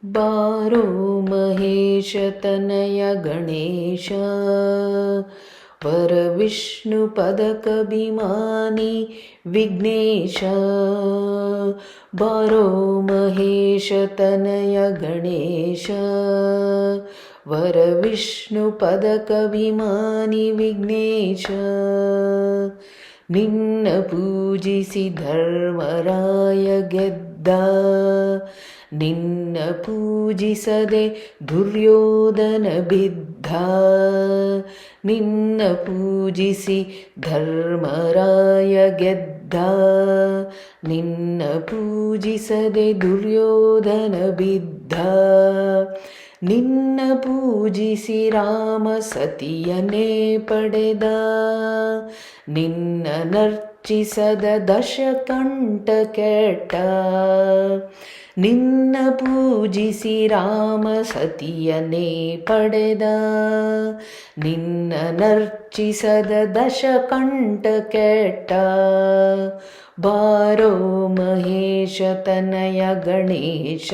ಬಾರೋ ಮಹೇಶ ತನಯ ಗಣೇಶ ವರ ವಿಷ್ಣು ಪದಕಭಿಮಾನಿ ವಿಘ್ನೇಶ. ಬಾರೋ ಮಹೇಶ ತನಯ ಗಣೇಶ ವರ ವಿಷ್ಣು ಪದಕಭಿಮಾನಿ ವಿಘ್ನೇಶ. ನಿನ್ನ ಪೂಜಿಸಿ ಧರ್ಮರಾಯ ಗೆದ್ದ, ನಿನ್ನ ಪೂಜಿಸದೆ ದುರ್ಯೋಧನ ಬಿದ್ದ. ನಿನ್ನ ಪೂಜಿಸಿ ಧರ್ಮರಾಯ ಗೆದ್ದ, ನಿನ್ನ ಪೂಜಿಸದೆ ದುರ್ಯೋಧನ ಬಿದ್ದ. ನಿನ್ನ ಪೂಜಿಸಿ ರಾಮ ಸತಿಯನೇ ಪಡೆದ, ನಿನ್ನ ನರ್ಚಿಸದ ದಶಕಂಠ ಕೆಟ್ಟ. ನಿನ್ನ ಪೂಜಿಸಿ ರಾಮ ಸತಿಯನೇ ಪಡೆದ, ನಿನ್ನ ನರ್ಚಿಸದ ದಶಕಂಠ ಕೆಟ್ಟ. ಬಾರೋ ಮಹೇಶ ತನಯ ಗಣೇಶ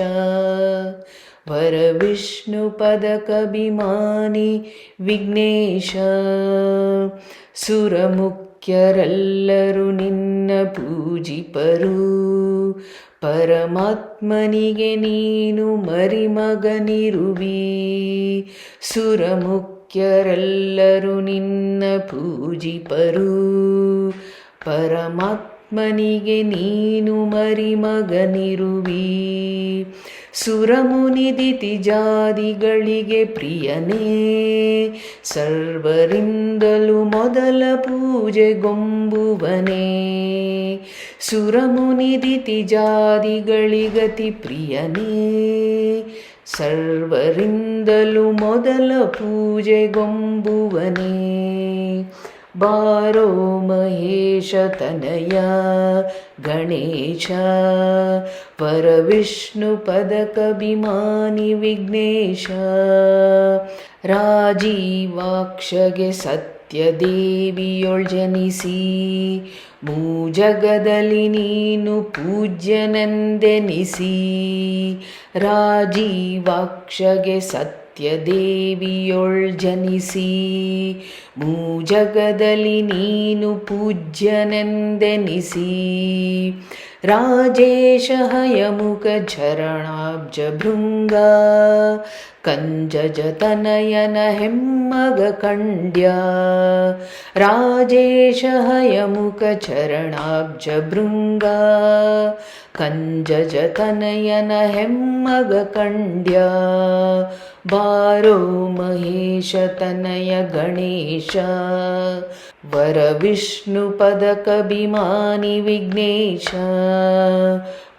ವರ ವಿಷ್ಣು ಪದಕಭಿಮಾನಿ ವಿಘ್ನೇಶ. ಸುರಮುಖ್ಯರೆಲ್ಲರೂ ನಿನ್ನ ಪೂಜಿಪರು, ಪರಮಾತ್ಮನಿಗೆ ನೀನು ಮರಿಮಗನಿರುವಿ. ಸುರಮುಖ್ಯರೆಲ್ಲರೂ ನಿನ್ನ ಪೂಜಿಪರು, ಪರಮಾತ್ಮನಿಗೆ ನೀನು ಮರಿಮಗನಿರುವಿ. ಸುರಮುನಿದಿತಿ ಜಾದಿಗಳಿಗೆ ಪ್ರಿಯನೇ, ಸರ್ವರಿಂದಲೂ ಮೊದಲ ಪೂಜೆಗೊಂಬುವನೇ. ಸುರಮುನಿದಿತಿ ಜಾದಿಗಳಿಗತಿ ಪ್ರಿಯನೇ, ಸರ್ವರಿಂದಲೂ ಮೊದಲ ಪೂಜೆಗೊಂಬುವನೇ. ಬಾರೋ ಮಹೇಶ ತನಯ ಗಣೇಶ ವರ ವಿಷ್ಣು ಪದಕಭಿಮಾನಿ ವಿಘ್ನೇಶ. ರಾಜೀವಾಕ್ಷಗೆ ಸತ್ಯದೇವಿಯೊಳ್ ಜನಿಸಿ, ಮೂಜಗದಲ್ಲಿ ನೀನು ಪೂಜ್ಯನೆಂದೆನಿಸಿ. ರಾಜೀವಾಕ್ಷಗೆ ಸತ್ಯದೇವಿಯೊಳ್ ಜನಿಸಿ, ಮೂಜಗದಲ್ಲಿ ನೀನು ಪೂಜ್ಯನೆಂದೆನಿಸಿ. ರಾಜೇಶ ಹಯಮುಖ ಝರಣಾಬ್ಜ ಭೃಂಗ, ಕಂಜಜ ತನಯನ ಹೆಮ್ಮಗ ಕಂಡ್ಯ. ರಾಜೇಶ ಹಯಮುಖ ಚರಣಾಬ್ಜ ಭೃಂಗ, ಕಂಜಜ ತನಯನ ಹೆಮ್ಮಗ ಕಂಡ್ಯ. ಬಾರೋ ಮಹೇಶ ತನಯ ಗಣೇಶ ವರ ವಿಷ್ಣು ಪದಕಭಿಮಾನಿ ವಿಘ್ನೇಶ.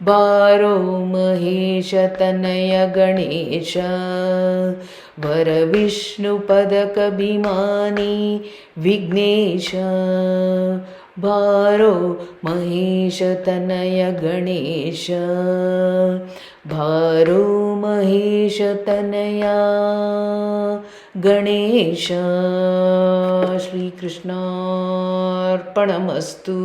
ಬಾರೋ ಮಹೇಶ ತನಯ ಗಣೇಶ ವರ ವಿಷ್ಣು ಪದಕಭಿಮಾನಿ ವಿಘ್ನೇಶ. ಬಾರೋ ಮಹೇಶ ತನಯ ಗಣೇಶ, ಬಾರೋ ಮಹೇಶ ತನಯ ಗಣೇಶ. ಶ್ರೀಕೃಷ್ಣಾರ್ಪಣಮಸ್ತು.